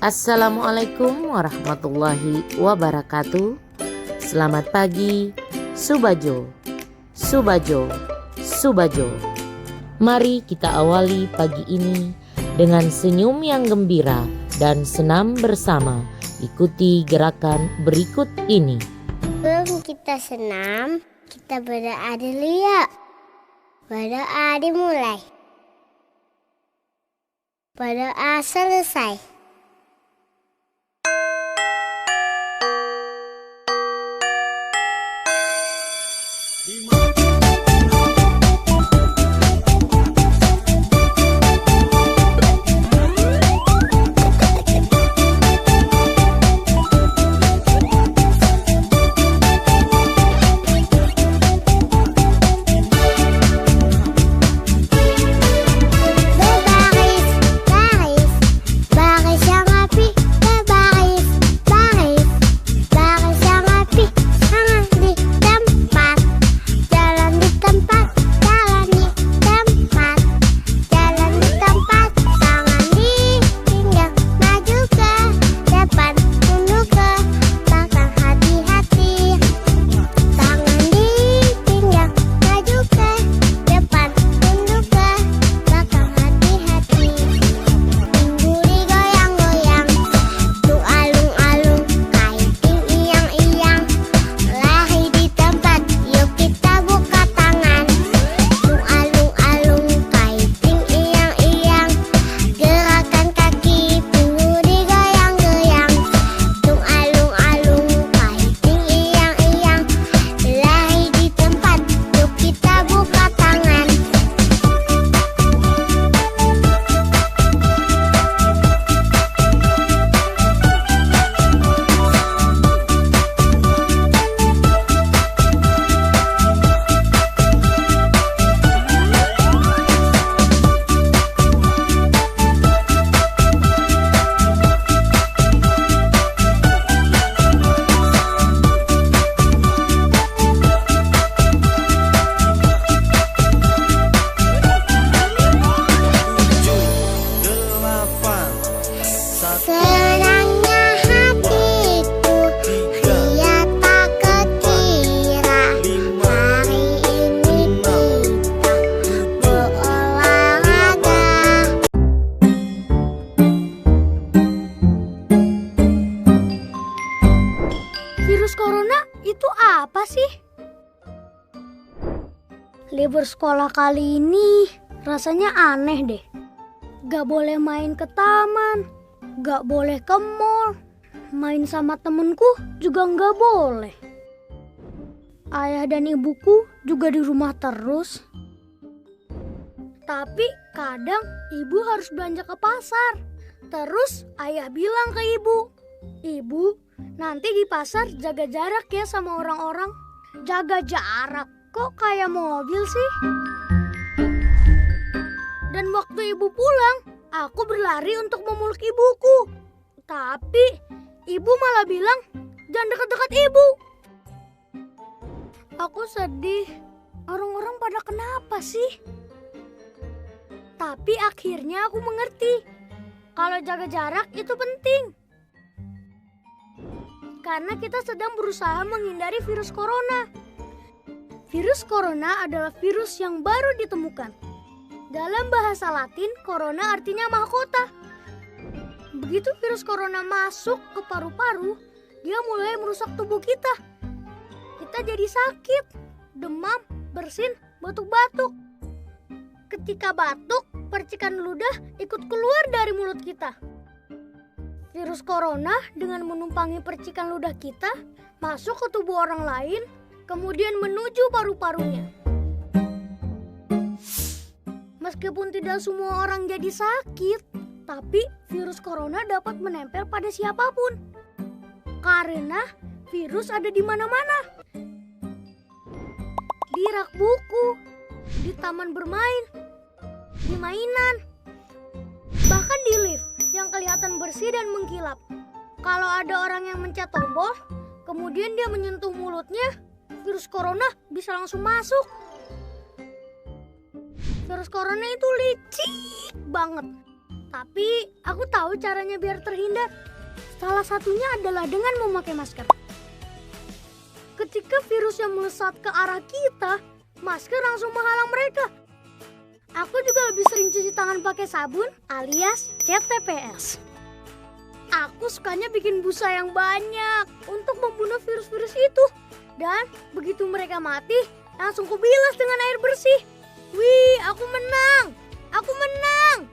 Assalamualaikum warahmatullahi wabarakatuh. Selamat pagi, Subajo, Subajo, Subajo. Mari kita awali pagi ini dengan senyum yang gembira dan senam bersama. Ikuti gerakan berikut ini. Sebelum kita senam, kita berdoa dulu ya. Berdoa dimulai. Berdoa selesai. Senangnya hatiku, lihat tak kekira. Hari ini kita berolahraga. Virus corona itu apa sih? Libur sekolah kali ini rasanya aneh deh. Gak boleh main ke taman, gak boleh ke mall, main sama temenku juga gak boleh. Ayah dan ibuku juga di rumah terus. Tapi kadang ibu harus belanja ke pasar. Terus ayah bilang ke ibu, "Ibu, nanti di pasar jaga jarak ya sama orang-orang." Jaga jarak? Kok kayak mobil sih? Dan waktu ibu pulang, aku berlari untuk memeluk ibuku. Tapi ibu malah bilang, "Jangan dekat-dekat ibu." Aku sedih. Orang-orang pada kenapa sih? Tapi akhirnya aku mengerti. Kalau jaga jarak itu penting. Karena kita sedang berusaha menghindari virus corona. Virus corona adalah virus yang baru ditemukan. Dalam bahasa Latin, corona artinya mahkota. Begitu virus corona masuk ke paru-paru, dia mulai merusak tubuh kita. Kita jadi sakit, demam, bersin, batuk-batuk. Ketika batuk, percikan ludah ikut keluar dari mulut kita. Virus corona dengan menumpangi percikan ludah kita, masuk ke tubuh orang lain, kemudian menuju paru-parunya. Meskipun tidak semua orang jadi sakit, tapi virus corona dapat menempel pada siapapun. Karena virus ada di mana-mana. Di rak buku, di taman bermain, di mainan, bahkan di lift yang kelihatan bersih dan mengkilap. Kalau ada orang yang mencet tombol, kemudian dia menyentuh mulutnya, virus corona bisa langsung masuk. Virus corona itu licik banget. Tapi aku tahu caranya biar terhindar. Salah satunya adalah dengan memakai masker. Ketika virus yang melesat ke arah kita, masker langsung menghalang mereka. Aku juga lebih sering cuci tangan pakai sabun alias CTPS. Aku sukanya bikin busa yang banyak untuk membunuh virus-virus itu. Dan begitu mereka mati, langsung kubilas dengan air bersih. Wih, aku menang! Aku menang!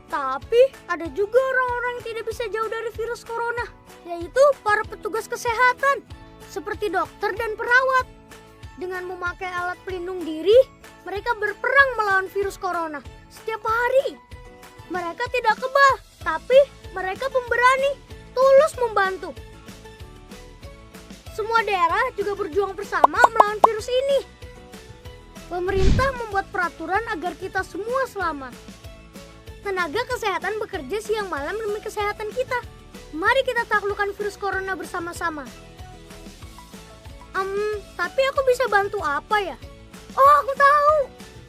Tapi ada juga orang-orang yang tidak bisa jauh dari virus corona, yaitu para petugas kesehatan, seperti dokter dan perawat. Dengan memakai alat pelindung diri, mereka berperang melawan virus corona setiap hari. Mereka tidak kebal, tapi mereka pemberani, tulus membantu. Semua daerah juga berjuang bersama melawan virus ini. Pemerintah membuat peraturan agar kita semua selamat. Tenaga kesehatan bekerja siang malam demi kesehatan kita. Mari kita taklukkan virus corona bersama-sama. Tapi aku bisa bantu apa ya? Oh, aku tahu.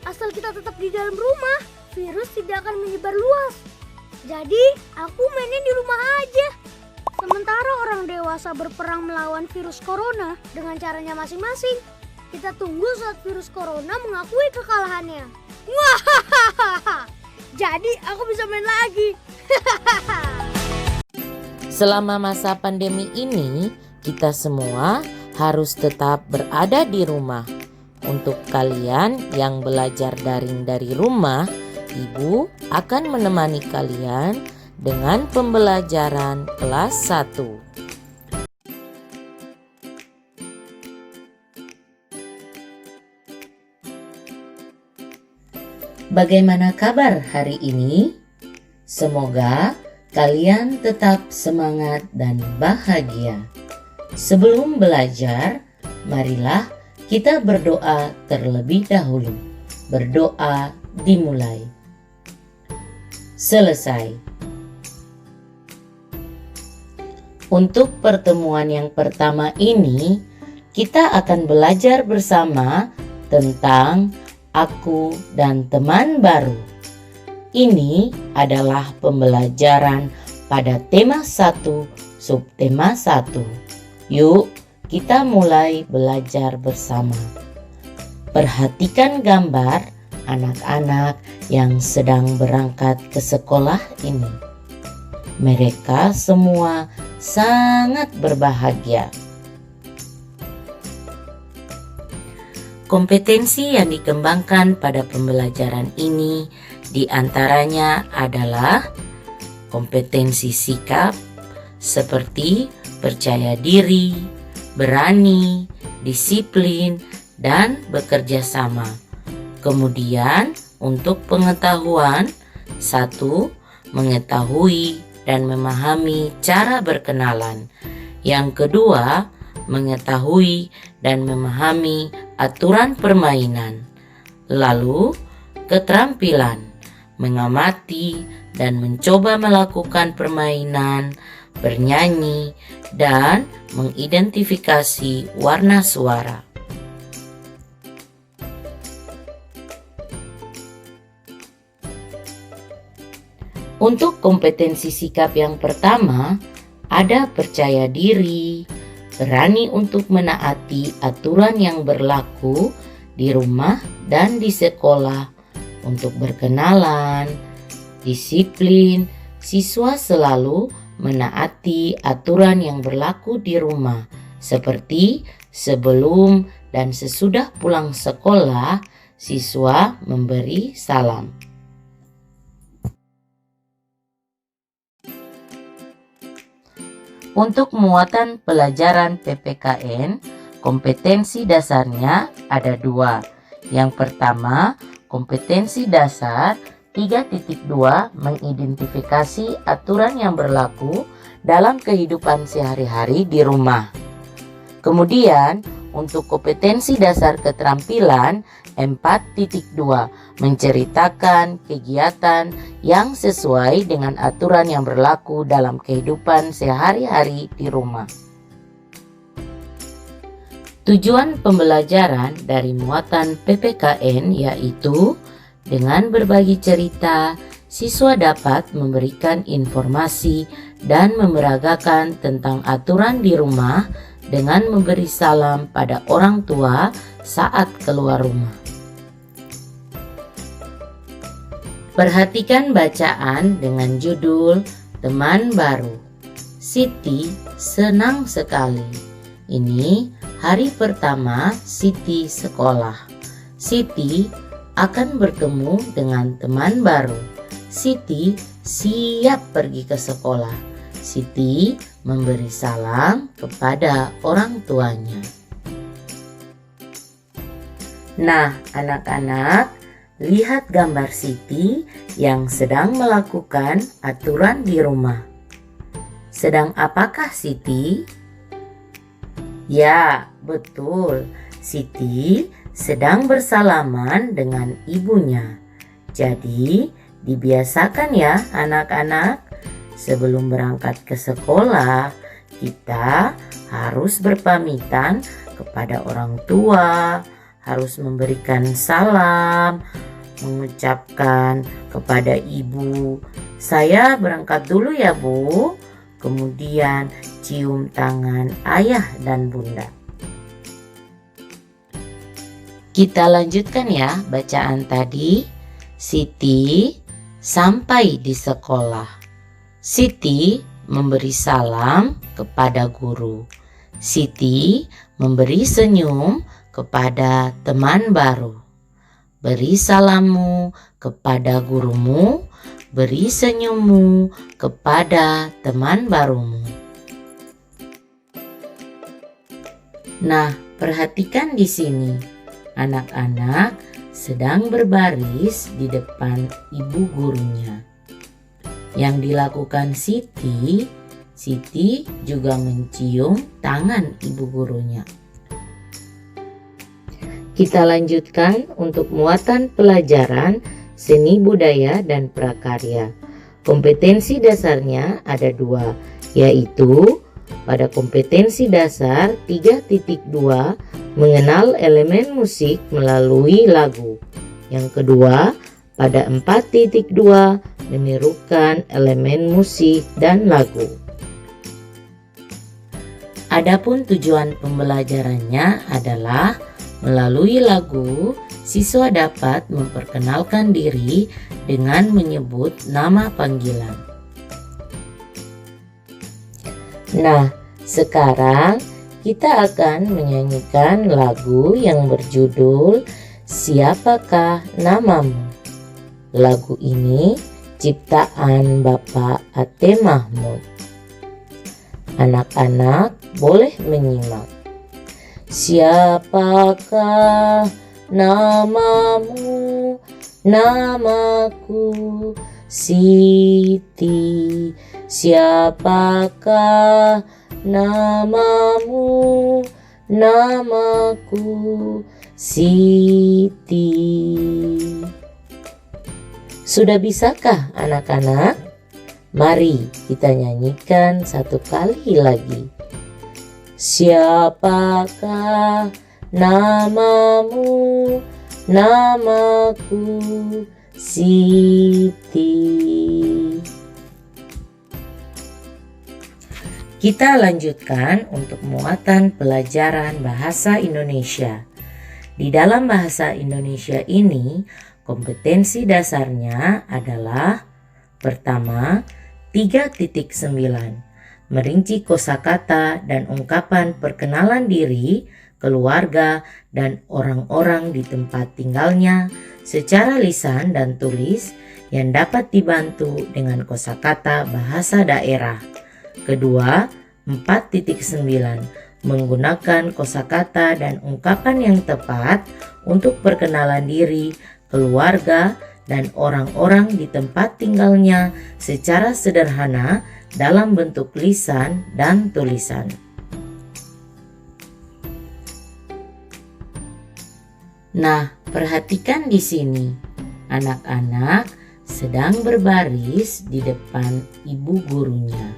Asal kita tetap di dalam rumah, virus tidak akan menyebar luas. Jadi, aku mainnya di rumah aja. Sementara orang dewasa berperang melawan virus corona dengan caranya masing-masing. Kita tunggu saat virus corona mengakui kekalahannya. Wah, jadi aku bisa main lagi. Selama masa pandemi ini, kita semua harus tetap berada di rumah. Untuk kalian yang belajar daring dari rumah, Ibu akan menemani kalian dengan pembelajaran kelas 1. Bagaimana kabar hari ini? Semoga kalian tetap semangat dan bahagia. Sebelum belajar, marilah kita berdoa terlebih dahulu. Berdoa dimulai. Selesai. Untuk pertemuan yang pertama ini, kita akan belajar bersama tentang aku dan teman baru. Ini adalah pembelajaran pada tema 1, subtema 1. Yuk, kita mulai belajar bersama. Perhatikan gambar anak-anak yang sedang berangkat ke sekolah ini. Mereka semua sangat berbahagia. Kompetensi yang dikembangkan pada pembelajaran ini diantaranya adalah kompetensi sikap seperti percaya diri, berani, disiplin, dan bekerja sama. Kemudian untuk pengetahuan, 1. Mengetahui dan memahami cara berkenalan. Yang kedua, mengetahui dan memahami aturan permainan. Lalu, keterampilan, mengamati dan mencoba melakukan permainan, bernyanyi, dan mengidentifikasi warna suara. Untuk kompetensi sikap yang pertama, ada percaya diri, berani untuk menaati aturan yang berlaku di rumah dan di sekolah, untuk berkenalan, disiplin. Siswa selalu menaati aturan yang berlaku di rumah, seperti sebelum dan sesudah pulang sekolah, siswa memberi salam. Untuk muatan pelajaran PPKN, kompetensi dasarnya ada 2. Yang pertama, kompetensi dasar 3.2 mengidentifikasi aturan yang berlaku dalam kehidupan sehari-hari di rumah. Kemudian, untuk kompetensi dasar keterampilan 4.2 menceritakan kegiatan yang sesuai dengan aturan yang berlaku dalam kehidupan sehari-hari di rumah. Tujuan pembelajaran dari muatan PPKN yaitu dengan berbagi cerita siswa dapat memberikan informasi dan memeragakan tentang aturan di rumah dengan memberi salam pada orang tua saat keluar rumah. Perhatikan bacaan dengan judul Teman Baru. Siti senang sekali. Ini hari pertama Siti sekolah. Siti akan bertemu dengan teman baru. Siti siap pergi ke sekolah. Siti memberi salam kepada orang tuanya. Nah, anak-anak, lihat gambar Siti yang sedang melakukan aturan di rumah. Sedang apakah Siti? Ya, betul. Siti sedang bersalaman dengan ibunya. Jadi, dibiasakan ya anak-anak, sebelum berangkat ke sekolah, kita harus berpamitan kepada orang tua, harus memberikan salam, mengucapkan kepada ibu, "Saya berangkat dulu ya Bu." Kemudian cium tangan ayah dan bunda. Kita lanjutkan ya bacaan tadi. Siti sampai di sekolah. Siti memberi salam kepada guru. Siti memberi senyum kepada teman baru. Beri salammu kepada gurumu, beri senyummu kepada teman barumu. Nah, perhatikan di sini. Anak-anak sedang berbaris di depan ibu gurunya. Yang dilakukan Siti juga mencium tangan ibu gurunya. Kita lanjutkan untuk muatan pelajaran seni budaya dan prakarya. Kompetensi dasarnya ada 2, yaitu pada kompetensi dasar 3.2 mengenal elemen musik melalui lagu. Yang kedua, pada 4.2 menirukan elemen musik dan lagu. Adapun tujuan pembelajarannya adalah melalui lagu, siswa dapat memperkenalkan diri dengan menyebut nama panggilan. Nah, sekarang kita akan menyanyikan lagu yang berjudul Siapakah Namamu? Lagu ini ciptaan Bapak Ate Mahmud. Anak-anak boleh menyimak. Siapakah namamu? Namaku Siti. Siapakah namamu? Namaku Siti. Sudah bisakah anak-anak? Mari kita nyanyikan satu kali lagi. Siapakah namamu? Namaku Siti. Kita lanjutkan untuk muatan pelajaran bahasa Indonesia. Di dalam bahasa Indonesia ini, kompetensi dasarnya adalah pertama, 3.9 merinci kosakata dan ungkapan perkenalan diri, keluarga, dan orang-orang di tempat tinggalnya secara lisan dan tulis yang dapat dibantu dengan kosakata bahasa daerah. Kedua, 4.9 menggunakan kosakata dan ungkapan yang tepat untuk perkenalan diri, keluarga, dan orang-orang di tempat tinggalnya secara sederhana dalam bentuk lisan dan tulisan. Nah, perhatikan di sini. Anak-anak sedang berbaris di depan ibu gurunya.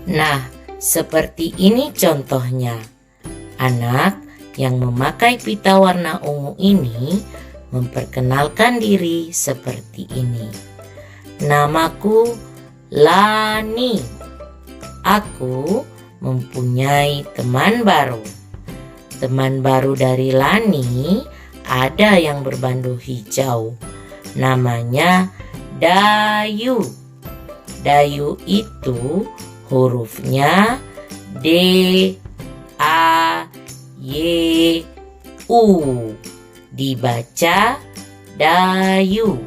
Nah, seperti ini contohnya. Anak yang memakai pita warna ungu ini memperkenalkan diri seperti ini. Namaku Lani. Aku mempunyai teman baru. Teman baru dari Lani ada yang berbandu hijau. Namanya Dayu. Dayu itu hurufnya D, A, Y, U. Dibaca Dayu.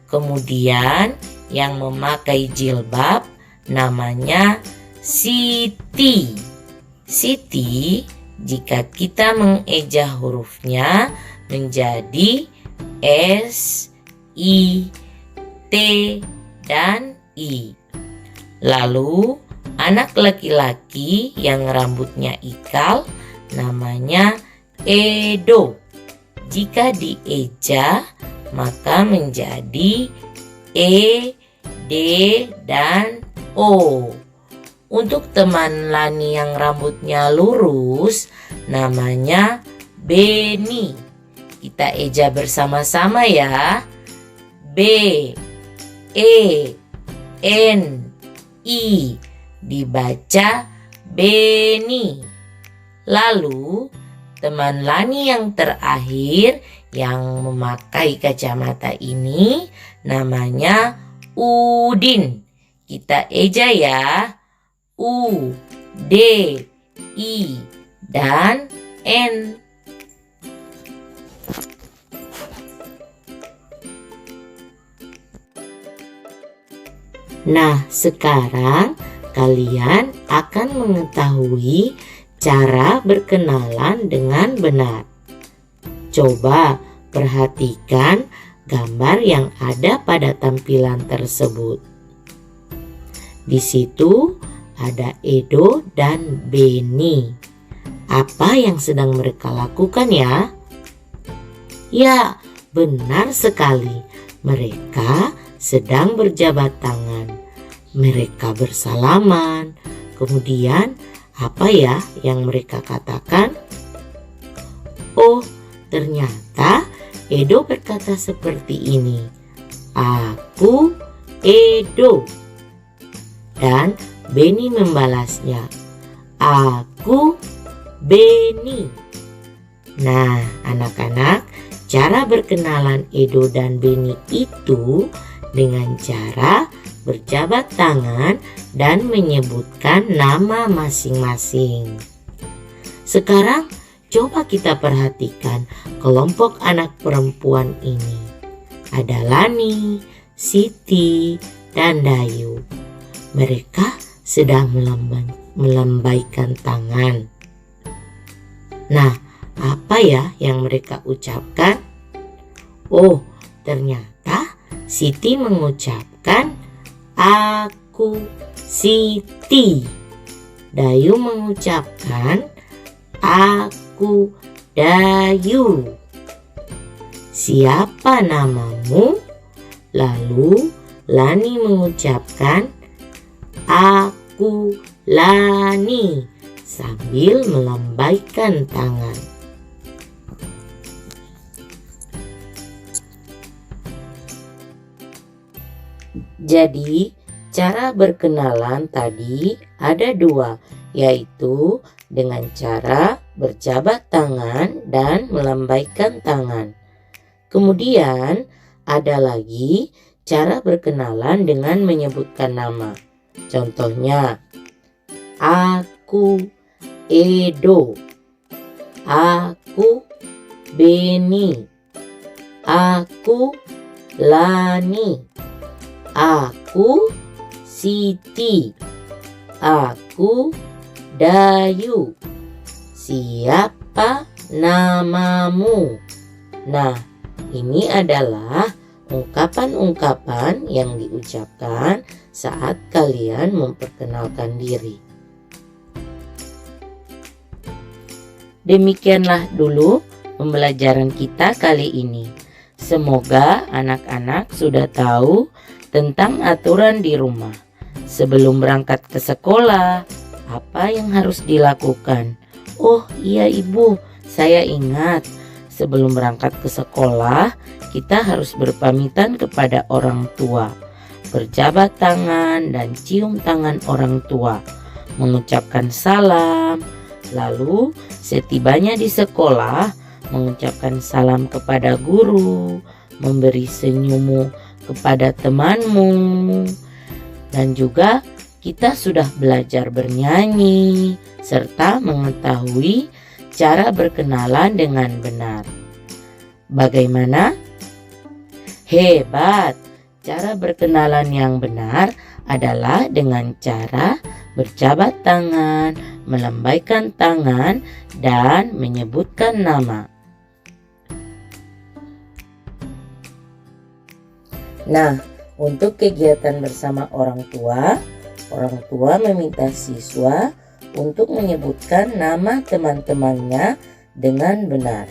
Kemudian yang memakai jilbab namanya Siti. Siti jika kita mengeja hurufnya menjadi S, I, T, dan I. Lalu anak laki-laki yang rambutnya ikal namanya Edo. Jika dieja maka menjadi E, D, dan O. Untuk teman Lani yang rambutnya lurus namanya Beni. Kita eja bersama-sama ya. B, E, N, I. Dibaca Beni. Lalu teman Lani yang terakhir yang memakai kacamata ini namanya Udin. Kita eja ya. U, D, I, dan N. Nah, sekarang kalian akan mengetahui cara berkenalan dengan benar. Coba perhatikan gambar yang ada pada tampilan tersebut. Di situ ada Edo dan Beni. Apa yang sedang mereka lakukan ya? Ya, benar sekali. Mereka sedang berjabat tangan. Mereka bersalaman. Kemudian apa ya yang mereka katakan? Oh, ternyata Edo berkata seperti ini. Aku Edo. Dan Beni membalasnya. Aku Beni. Nah, anak-anak, cara berkenalan Edo dan Beni itu dengan cara berjabat tangan dan menyebutkan nama masing-masing. Sekarang coba kita perhatikan kelompok anak perempuan ini. Ada Lani, Siti, dan Dayu. Mereka sedang melambaikan tangan. Nah, apa ya yang mereka ucapkan? Oh, ternyata Siti mengucapkan aku Siti. Dayu mengucapkan aku Dayu. Siapa namamu? Lalu Lani mengucapkan aku Lani sambil melambaikan tangan. Jadi cara berkenalan tadi ada dua, yaitu dengan cara berjabat tangan dan melambaikan tangan. Kemudian ada lagi cara berkenalan dengan menyebutkan nama. Contohnya, aku Edo, aku Beni, aku Lani, aku Siti, aku Dayu. Siapa namamu? Nah, ini adalah ungkapan-ungkapan yang diucapkan saat kalian memperkenalkan diri. Demikianlah dulu pembelajaran kita kali ini. Semoga anak-anak sudah tahu tentang aturan di rumah. Sebelum berangkat ke sekolah, apa yang harus dilakukan? Oh iya Ibu, saya ingat. sebelum berangkat ke sekolah, kita harus berpamitan kepada orang tua, berjabat tangan dan cium tangan orang tua, mengucapkan salam. Lalu setibanya di sekolah, mengucapkan salam kepada guru, memberi senyummu kepada temanmu, dan juga kita sudah belajar bernyanyi serta mengetahui cara berkenalan dengan benar. Bagaimana? Hebat! Cara berkenalan yang benar adalah dengan cara berjabat tangan, melambaikan tangan, dan menyebutkan nama. Nah, untuk kegiatan bersama orang tua meminta siswa untuk menyebutkan nama teman-temannya dengan benar.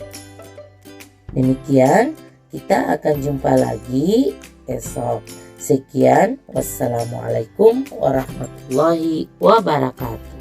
Demikian, kita akan jumpa lagi esok. Sekian, wassalamualaikum warahmatullahi wabarakatuh.